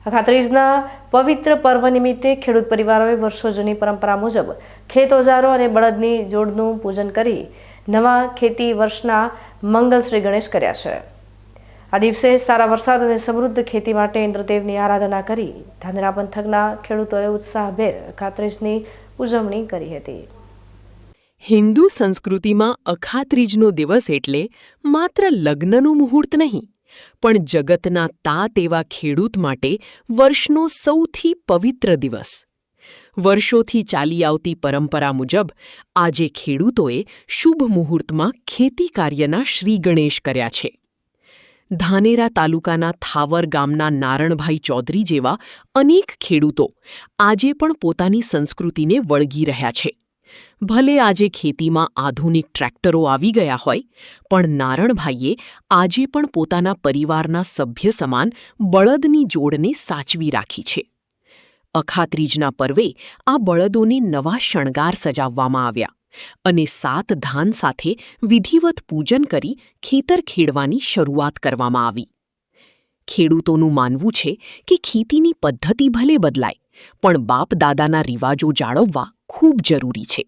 અખાત્રીજના પવિત્ર પર્વ નિમિત્તે ખેડૂત પરિવારોએ વર્ષો જૂની પરંપરા મુજબ ખેત ઓજારો અને બળદની જોડનું પૂજન કરી નવા ખેતી વર્ષના મંગલ શ્રી ગણેશ કર્યા છે। આ દિવસે સારા વરસાદ અને સમૃદ્ધ ખેતી માટે ઇન્દ્રદેવની આરાધના કરી ધાનેરા પંથકના ખેડૂતોએ ઉત્સાહભેર અખાત્રીજની ઉજવણી કરી હતી। હિન્દુ સંસ્કૃતિમાં અખાત્રીજનો દિવસ એટલે માત્ર લગ્નનું મુહૂર્ત નહીં, પણ જગતના તાત એવા ખેડૂત માટે વર્ષનો સૌથી પવિત્ર દિવસ। વર્ષોથી ચાલી આવતી પરંપરા મુજબ આજે ખેડૂતોએ શુભ મુહૂર્તમાં ખેતી કાર્યના શ્રી ગણેશ કર્યા છે। ધાનેરા તાલુકાના થાવર ગામના નારણભાઈ ચૌધરી જેવા અનેક ખેડૂતો આજે પણ પોતાની સંસ્કૃતિને વળગી રહ્યા છે। ભલે આજે ખેતીમાં આધુનિક ટ્રેક્ટરો આવી ગયા હોય, પણ નારણભાઈએ આજે પણ પોતાના પરિવારના સભ્ય સમાન બળદની જોડને સાચવી રાખી છે। અખાત્રીજના પર્વે આ બળદોને નવા શણગાર સજાવવામાં આવ્યા અને 7 ધાન સાથે વિધિવત પૂજન કરી ખેતર ખેડવાની શરૂઆત કરવામાં આવી। ખેડૂતોનું માનવું છે કે ખેતીની પદ્ધતિ ભલે બદલાય, પણ બાપ દાદાના રિવાજો જાળવવા ખૂબ જરૂરી છે।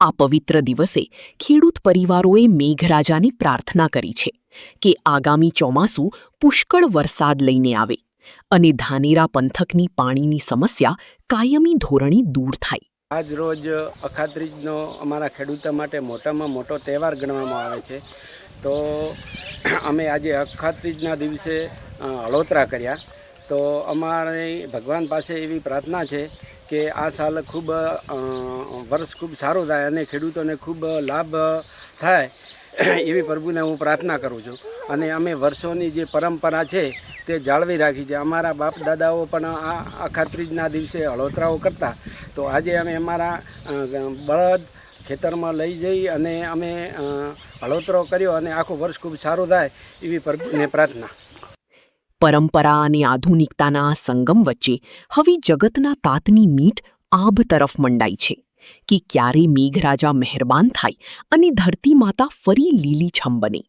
આ પવિત્ર દિવસે ખેડૂત પરિવારોએ મેઘરાજાની પ્રાર્થના કરી છે કે આગામી ચોમાસું પુષ્કળ વરસાદ લઈને આવે અને ધાનેરા પંથકની પાણીની સમસ્યા કાયમી ધોરણે દૂર થાય। આજ રોજ અખાત્રીજનો અમારા ખેડૂતો માટે મોટામાં મોટો તહેવાર ગણવામાં આવે છે। તો અમે આજે અખાત્રીજના દિવસે હળોતરા કર્યા। તો અમારી ભગવાન પાસે એવી પ્રાર્થના છે કે આ સાલ ખૂબ વર્ષ ખૂબ સારું થાય અને ખેડૂતોને ખૂબ લાભ થાય એવી પ્રભુને હું પ્રાર્થના કરું છું। અને અમે વર્ષોની જે પરંપરા છે તે જાળવી રાખી છે। અમારા બાપ દાદાઓ પણ આ અખાત્રીજના દિવસે હળોતરાઓ કરતા, તો આજે અમે અમારા બળદ ખેતરમાં લઈ જઈ અને અમે હળોતરો કર્યો અને આખું વર્ષ ખૂબ સારું થાય એવી પ્રભુને પ્રાર્થના। પરંપરા અને આધુનિકતાના આ સંગમ વચ્ચે હવે જગતના તાતની મીટ આભ તરફ મંડાઈ છે કે ક્યારે મેઘરાજા મહેરબાન થાય અને ધરતી માતા ફરી લીલીછમ બને।